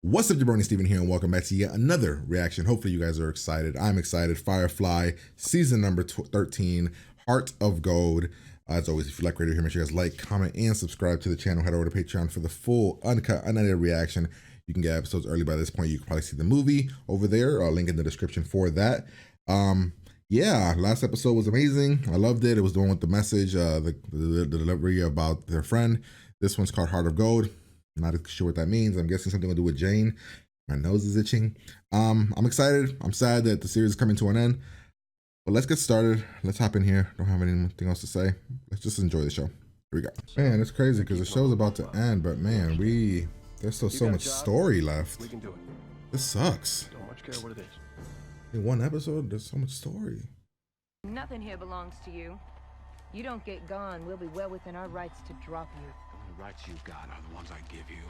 What's up, Jabroni Steven here, and welcome back to yet another reaction. Hopefully you guys are excited. I'm excited. Firefly, season number 13, Heart of Gold. As always, if you like radio here, make sure you guys like, comment, and subscribe to the channel. Head over to Patreon for the full, uncut, unedited reaction. You can get episodes early by this point. You can probably see the movie over there. Link in the description for that. Yeah, last episode was amazing. I loved it. It was the one with the message, the delivery about their friend. This one's called Heart of Gold. I'm not sure what that means. I'm guessing something to do with Jane. My nose is itching. I'm excited. I'm sad that the series is coming to an end. But let's get started. Let's hop in here. Don't have anything else to say. Let's just enjoy the show. Here we go. Man, it's crazy because the show's about to end, but man, there's still so much story left. We can do it. This sucks. Don't much care what it is. In one episode, there's so much story. Nothing here belongs to you. You don't get gone, we'll be well within our rights to drop you. The rights you got are the ones I give you.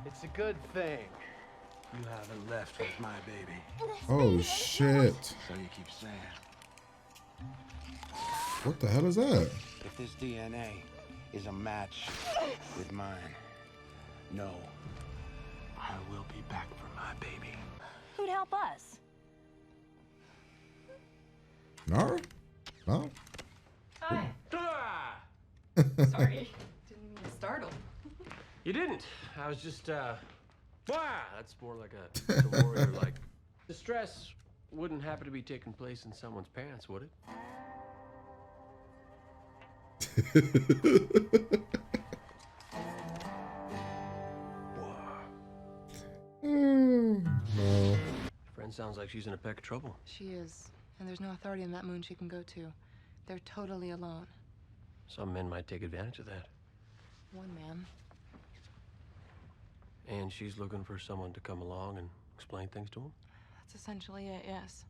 It's a good thing you haven't left with my baby. Oh shit. So you keep saying. What the hell is that? If this DNA is a match with mine, no, I will be back for my baby. Who'd help us? Inara? No? Hi. Ah! Sorry. Didn't mean to startle. You didn't. I was just, that's more like a warrior like. The stress wouldn't happen to be taking place in someone's pants, would it? No. Friend sounds like she's in a peck of trouble. She is. And there's no authority in that moon she can go to. They're totally alone. Some men might take advantage of that. One man. And she's looking for someone to come along and explain things to him. That's essentially it, yes.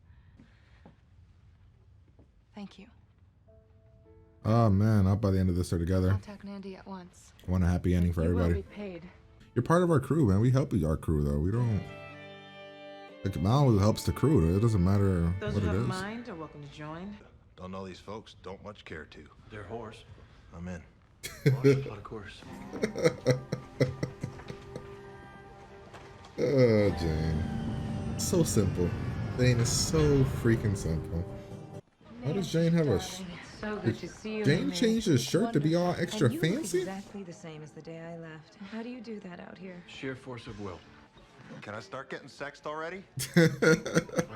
Thank you. Oh man, I hope by the end of this they're together. Contact Nandy at once. I want a happy ending for You will everybody. be paid. You're part of our crew, man. We help our crew though. We don't. Like Mal helps the crew. It doesn't matter Those what who it have a is. mind are welcome to join. Don't know these folks, don't much care to. They're horse. I'm in. But of course. Oh, Jane. So simple. Jane is so freaking simple. Why does Jane have a? It's so good to see you. Jane changed his shirt to be all extra And you look fancy. exactly the same as the day I left. How do you do that out here? Sheer force of will. Can I start getting sexed already? Well,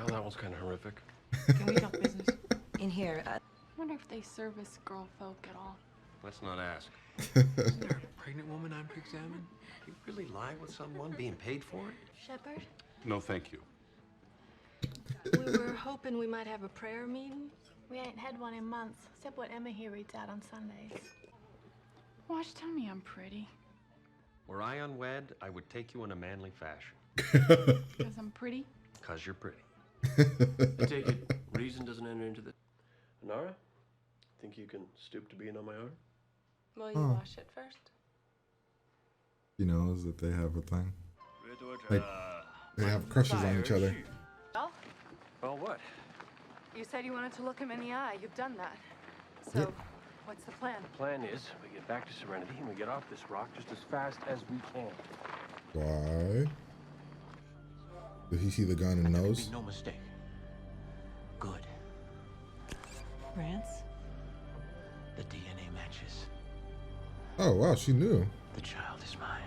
that one's kind of horrific. Can we talk business? In here, I wonder if they service girl folk at all. Let's not ask. Isn't there a pregnant woman I'm examining? You really lie with someone being paid for it? Shepard, No, thank you. we were hoping we might have a prayer meeting. We ain't had one in months, except what Emma here reads out on Sundays. Watch, tell me I'm pretty. Were I unwed, I would take you in a manly fashion. Because I'm pretty? Because you're pretty. I take it reason doesn't enter into the. Inara, think you can stoop to being on my arm? Will you wash it first? He knows that they have a thing. Like they have crushes on each other. Well, Well, what? you said you wanted to look him in the eye. You've done that. So, Yep. what's the plan? The plan is we get back to Serenity and we get off this rock just as fast as we can. Why? Did he see the gun and knows? Be no mistake. Good. Rance? The DNA matches. Oh wow, she knew. The child is mine.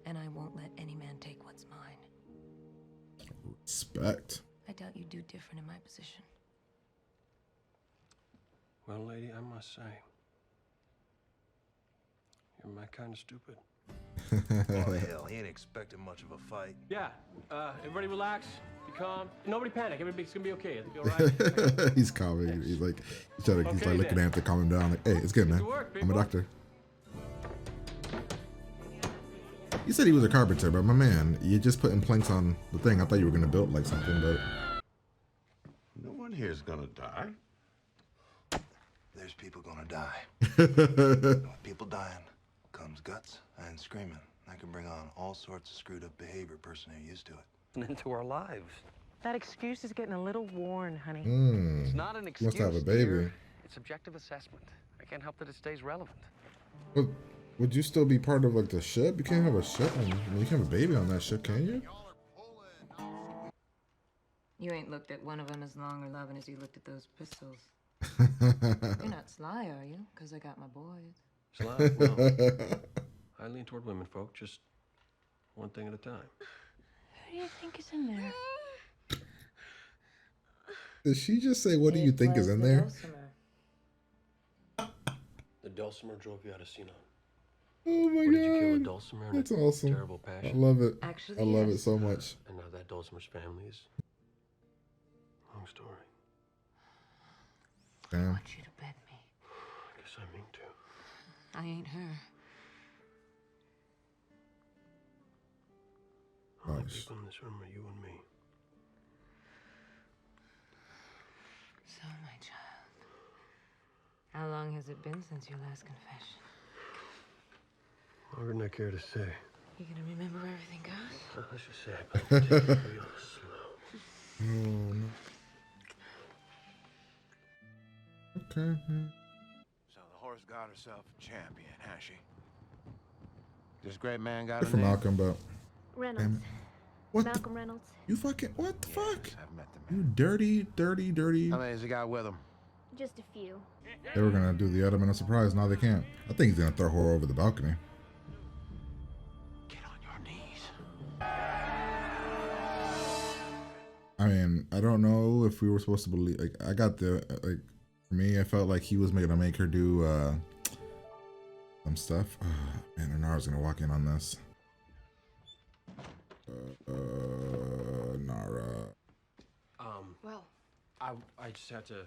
And I won't let any man take what's mine. Respect. I doubt you'd do different in my position. Well, lady, I must say, you're my kind of stupid. Oh, hell, he ain't expecting much of a fight. Yeah, everybody relax, be calm. Nobody panic, everybody's gonna be okay. I think you're all right. He's calming. He's like looking at him to calm him down. Like, hey, it's good, man. I'm a doctor. You said he was a carpenter, but my man, you're just putting planks on the thing. I thought you were gonna build like something, but No one here is gonna die. There's people gonna die. With people dying comes guts and screaming. That can bring on all sorts of screwed up behavior a person who's used to it. Into our lives. That excuse is getting a little worn, honey. It's not an excuse. Must have a baby. dear. It's objective assessment. I can't help that it stays relevant. Well, Would you still be part of like the ship? You can't have a ship. I mean, you can't have a baby on that ship, can you? You ain't looked at one of them as long or loving as you looked at those pistols. You're not sly, are you? Because I got my boys. Sly? No. I lean toward women folk, just one thing at a time. Who do you think is in there? Did she just say, what do you think is in there? The dulcimer drove you out of Sinon. Oh my Or did you kill the god. dulcimer in That's a awesome. terrible passion? I love it. Actually, I love it yes. so much. And now that dulcimer's family is... Long story. I Damn. want you to bed me. I guess I mean to. I ain't her. Only Nice. people in this room are you and me. So, my child, how long has it been since your last confession? Longer than I care to say. You gonna remember where everything goes? Let's just say I plan to take it real slow. Oh no. Okay. So the horse got herself a champion, has she? This great man got Good a for name? Malcolm, but Reynolds. damn it. What Malcolm Reynolds. the? You fucking, what the fuck? Yes, I've met the You man. dirty. How many has he got with him? Just a few. They were gonna do the element of surprise, now they can't. I think he's gonna throw her over the balcony. Get on your knees. I mean, I don't know if we were supposed to believe, like, I got the, like, for me, I felt like he was gonna make her do, some stuff. Man, Inara's gonna walk in on this. Inara. Well, I just had to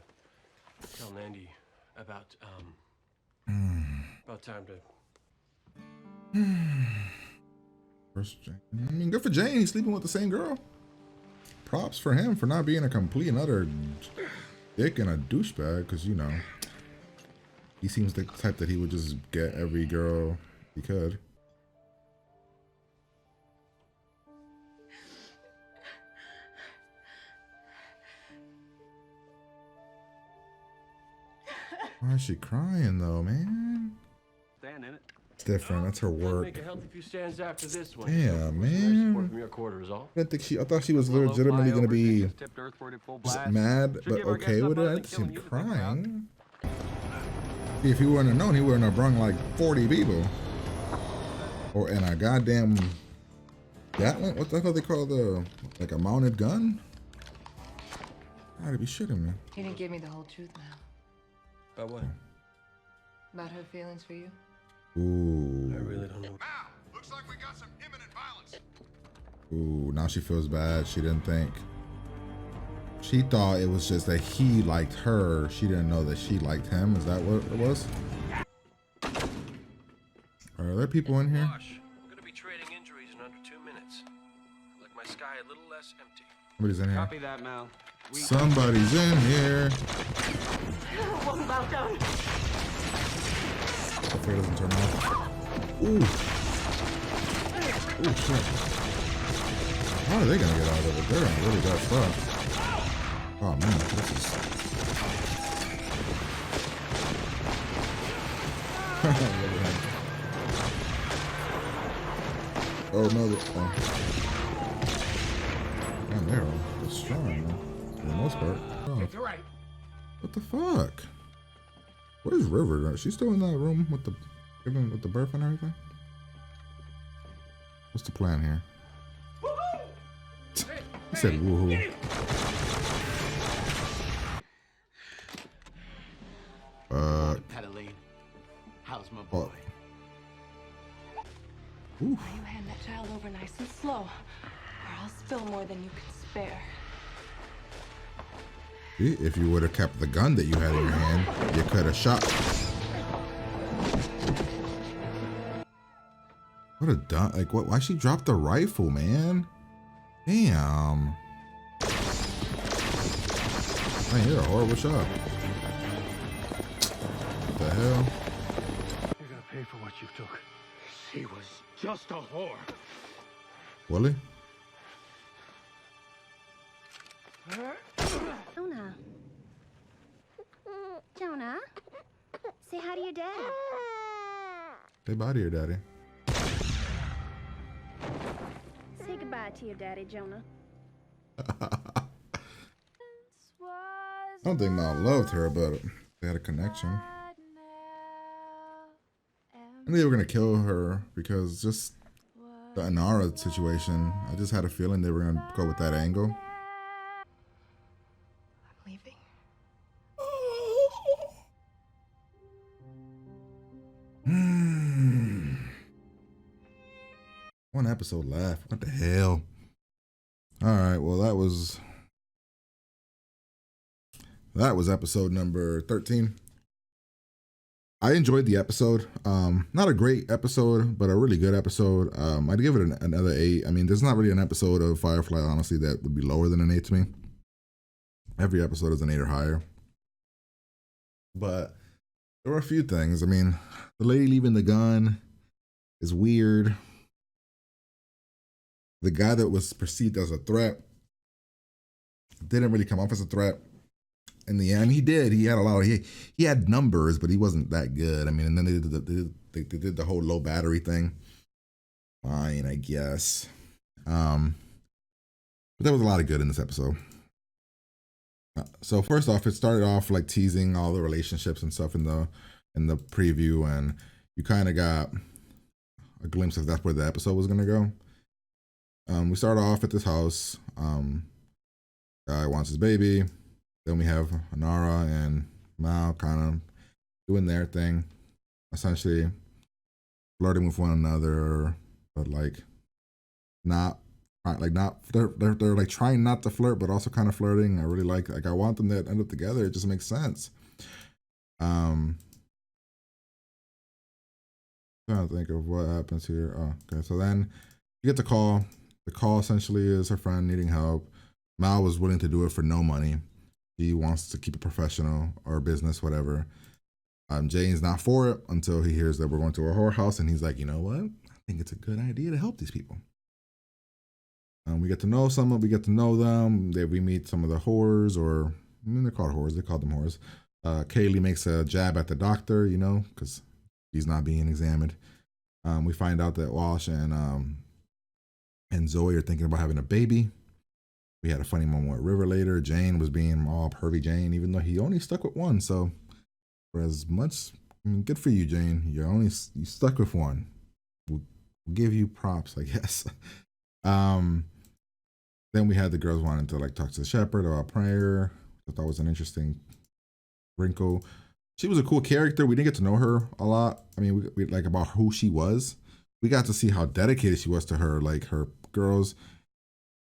tell Nandy about, about time to... First Jane. I mean, good for Jane. He's sleeping with the same girl. Props for him for not being a complete and utter dick and a douchebag, because, you know, he seems the type that he would just get every girl he could. Why is she crying though, man? Stand in it. It's different. That's her work. Make a healthy few stands after this one. Damn, Support man. from your quarter is all. I didn't think she. I thought she was legitimately gonna be just mad, but okay with it. I just seen crying. If he wouldn't have known, he wouldn't have brung like 40 people. Or in a goddamn Gatling. What the hell they call the like a mounted gun? Gotta be shitting me. he didn't give me the whole truth now. About what? About her feelings for you. Ooh. I really don't know. Looks like we got some imminent violence. Ooh. Now she feels bad. She didn't think. She thought it was just that he liked her. She didn't know that she liked him. Is that what it was? Are there people in here? Wash. I'm gonna be trading injuries in under 2 minutes. I'd like my sky a little less empty. Somebody's in here. Copy that, Mal. Somebody's in here. One about done. Hopefully it doesn't turn off. Ooh. Ooh, shit. How are they gonna get out of it? They're in a really bad spot. Oh man, this is... Oh no, man, they're strong, man. For the most part. Oh. You're right. What the fuck? Where's River? She's still in that room with the with the birth and everything? What's the plan here? He said woohoo. Pedaline, how's my boy? Oof. You hand that child over nice and slow, or I'll spill more than you can spare. See, if you would have kept the gun that you had in your hand, you could have shot. What a dumb, like what, why she dropped the rifle, man? Damn. Man, you're a horrible shot. What the hell? You're gonna pay for what you took. She was just a whore. Willie? Jonah. Jonah, say hi to your dad. Say bye to your daddy. Say goodbye to your daddy, Jonah. I don't think Mal loved her, but they had a connection. And they were gonna kill her because just the Inara situation. I just had a feeling they were gonna go with that angle. I'm leaving. One episode left. What the hell? All right. Well, that was episode number 13. I enjoyed the episode. Not a great episode, but a really good episode. I'd give it another 8. I mean, there's not really an episode of Firefly, honestly, that would be lower than an 8 to me. Every episode is an 8 or higher. But there were a few things. I mean, the lady leaving the gun is weird. The guy that was perceived as a threat didn't really come off as a threat. In the end, he did. He had a lot of he had numbers, but he wasn't that good. I mean, and then they did the whole low battery thing. Fine, I guess. But there was a lot of good in this episode. So first off, it started off like teasing all the relationships and stuff in the preview, and you kind of got a glimpse of that's where the episode was gonna go. We start off at this house. Guy wants his baby. Then we have Inara and Mal kind of doing their thing, essentially flirting with one another, but like not they're like trying not to flirt, but also kind of flirting. I really like I want them to end up together. It just makes sense. Trying to think of what happens here. Oh, okay. So then you get the call. The call essentially is her friend needing help. Mal was willing to do it for no money. He wants to keep it professional or business, whatever. Jane's not for it until he hears that we're going to a whorehouse, and he's like, you know what? I think it's a good idea to help these people. We get to know someone. We get to know them. We meet some of the whores, or I mean, they're called whores. They call them whores. Kaylee makes a jab at the doctor, you know, because he's not being examined. We find out that Walsh and Zoe are thinking about having a baby. We had a funny moment with River later. Jane was being all pervy Jane, even though he only stuck with one. So for as much, I mean, good for you, Jane. You stuck with one. We'll give you props, I guess. Then we had the girls wanting to like talk to the shepherd about prayer. I thought was an interesting wrinkle. She was a cool character. We didn't get to know her a lot. I mean, we like about who she was. We got to see how dedicated she was to her girls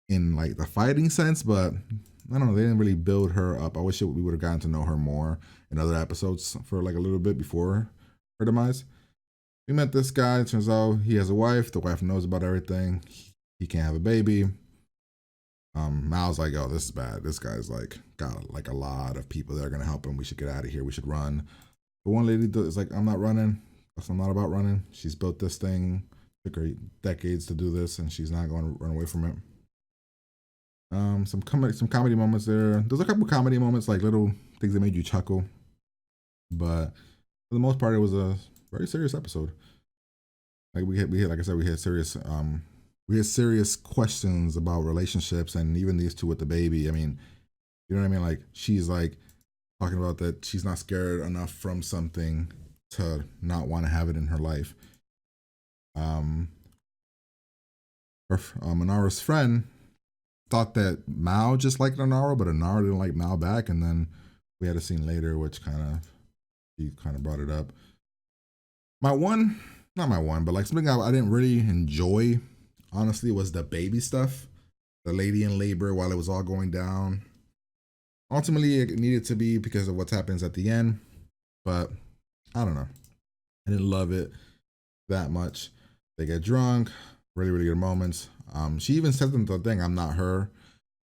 in like the fighting sense, but I don't know, they didn't really build her up. I wish we would have gotten to know her more in other episodes for like a little bit before her demise. We met this guy. It turns out he has a wife. The wife knows about everything. He can't have a baby. Mal's like, oh, this is bad. This guy's like got like a lot of people that are gonna help him. We should get out of here. We should run. But one lady is like, I'm not running. I'm not about running. She's built this thing. Took her decades to do this, and she's not going to run away from it. Some comedy moments there. There's a couple comedy moments, like little things that made you chuckle. But for the most part, it was a very serious episode. Like we had like I said, we had serious questions about relationships, and even these two with the baby. I mean, you know what I mean? Like she's like talking about that she's not scared enough from something to not want to have it in her life. Inara's friend thought that Mal just liked Inara, but Inara didn't like Mal back. And then we had a scene later, which he kind of brought it up. Not my one, but like something I didn't really enjoy, honestly, was the baby stuff. The lady in labor while it was all going down. Ultimately, it needed to be because of what happens at the end, but I don't know. I didn't love it that much. They get drunk, really, really good moments. She even said them the thing, I'm not her.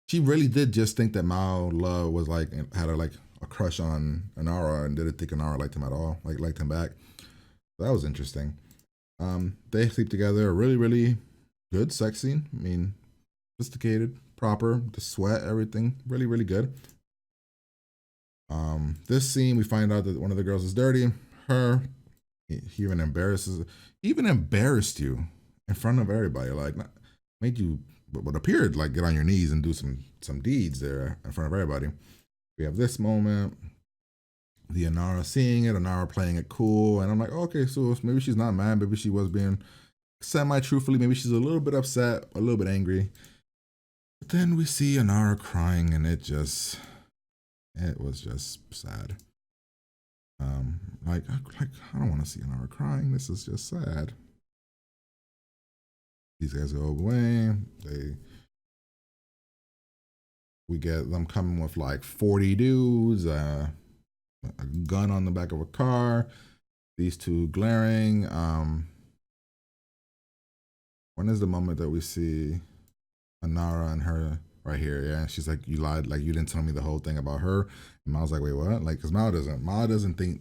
She really did just think that Mal Love was like, had a crush on Inara, and didn't think Inara liked him at all, like liked him back. So that was interesting. They sleep together, a really, really good sex scene. I mean, sophisticated, proper, the sweat, everything, really, really good. This scene, we find out that one of the girls is dirty. Her, He even embarrassed you in front of everybody. Like, made you what appeared like get on your knees and do some deeds there in front of everybody. We have this moment. The Inara seeing it, Inara playing it cool, and I'm like, okay, so maybe she's not mad. Maybe she was being semi-truthfully. Maybe she's a little bit upset, a little bit angry. But then we see Inara crying, and it was just sad. Like I don't want to see Inara crying. This is just sad. These guys go away. We get them coming with like 40 dudes. A gun on the back of a car, these two glaring. When is the moment that we see Inara and her right here? Yeah, she's like, you lied, like you didn't tell me the whole thing about her. And Mal's like, wait, what? Like, because Mal doesn't think,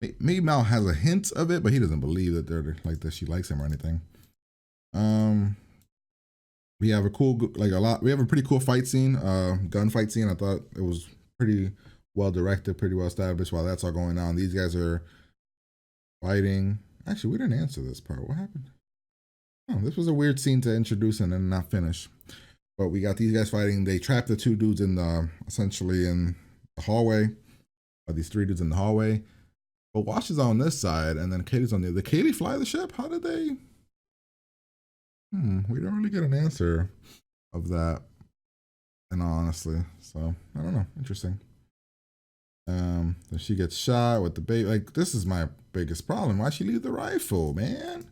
maybe Mal has a hint of it, but he doesn't believe that they're like that she likes him or anything. We have a cool, we have a pretty cool fight scene, gunfight scene. I thought it was pretty well directed, pretty well established. While that's all going on, these guys are fighting. Actually, we didn't answer this part. What happened? Oh, this was a weird scene to introduce and then not finish. But we got these guys fighting. They trapped the two dudes essentially in the hallway. These three dudes in the hallway. But Wash is on this side, and then Katie's on the other. Did Katie fly the ship? How did they? We don't really get an answer of that, in all honesty. So I don't know. Interesting. Then she gets shot with the baby. Like, this is my biggest problem. Why'd she leave the rifle, man?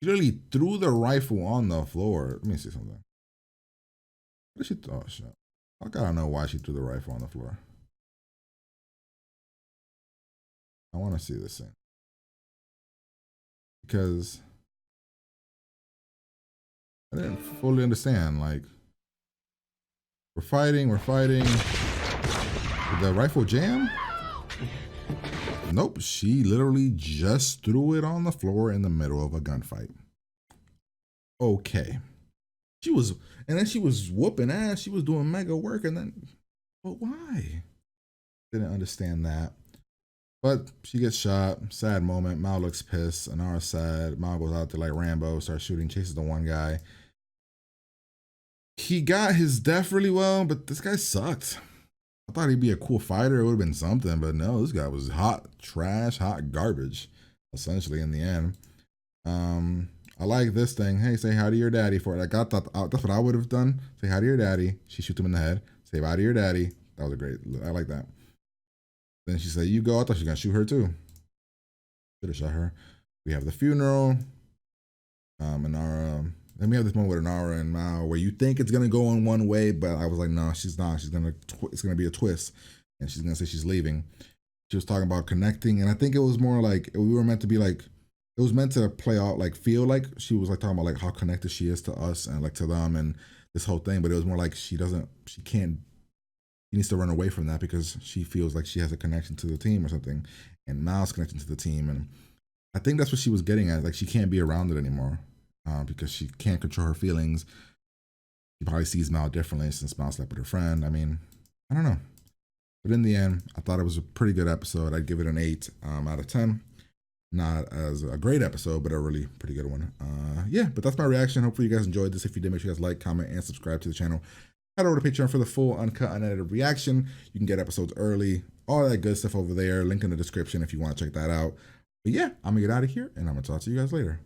She literally threw the rifle on the floor. Let me see something. What did she throw? Oh, shit. I gotta know why she threw the rifle on the floor. I want to see this thing. Because I didn't fully understand. Like, we're fighting. Did the rifle jam? Nope, she literally just threw it on the floor in the middle of a gunfight. Okay. She was whooping ass. She was doing mega work, and then, but why? Didn't understand that. But she gets shot. Sad moment. Mal looks pissed. Inara's sad. Mal goes out there like Rambo, starts shooting, chases the one guy. He got his death really well, but this guy sucked. I thought he'd be a cool fighter. It would have been something, but no, this guy was hot trash, hot garbage, essentially, in the end. I like this thing. Hey, say hi to your daddy for it. Like, I thought that's what I would have done. Say hi to your daddy. She shoots him in the head. Say bye to your daddy. That was a great, I like that. Then she said, you go. I thought she was going to shoot her too. Should have shot her. We have the funeral. Inara. Then we have this moment with Inara and Mal where you think it's gonna go in one way, but I was like, no, she's not. It's gonna be a twist, and she's gonna say she's leaving. She was talking about connecting, and I think it was more like we were meant to be like, it was meant to play out like feel like she was like talking about like how connected she is to us and like to them and this whole thing, but it was more like she needs to run away from that because she feels like she has a connection to the team or something, and Mal's connecting to the team, and I think that's what she was getting at. Like, she can't be around it anymore. Because she can't control her feelings. She probably sees Mal differently since Mal slept with her friend. I mean, I don't know. But in the end, I thought it was a pretty good episode. I'd give it an 8 out of 10. Not as a great episode, but a really pretty good one. Yeah, but that's my reaction. Hopefully you guys enjoyed this. If you did, make sure you guys like, comment, and subscribe to the channel. Head over to Patreon for the full, uncut, unedited reaction. You can get episodes early. All that good stuff over there. Link in the description if you want to check that out. But yeah, I'm going to get out of here, and I'm going to talk to you guys later.